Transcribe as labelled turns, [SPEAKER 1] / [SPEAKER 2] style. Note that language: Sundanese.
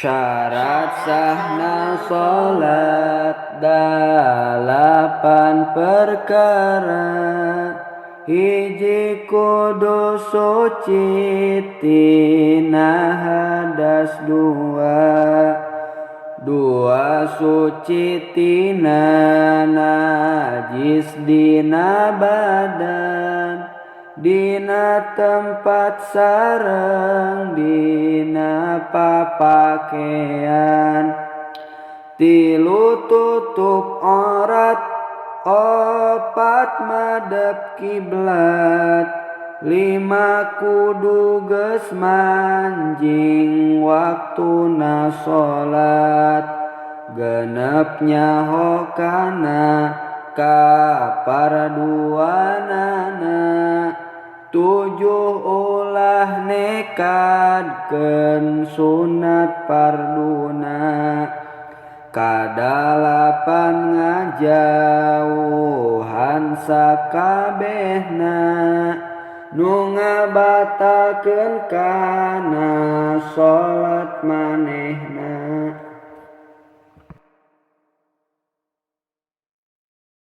[SPEAKER 1] Syarat sahna sholat dalapan perkara. Hiji kudu suci tina hadas dua suci tina najis dina badan, dina tempat sareng dina papakean. Tilu tutup aurat, opat madep kiblat, lima kudu geus manjing waktuna sholat, genep nyaho kana kaparduanana, tujuh ulah nekadkeun sunat parduna, kadalapan ngajauhan sakabehna nu ngabatalkeun kana sholat manehna.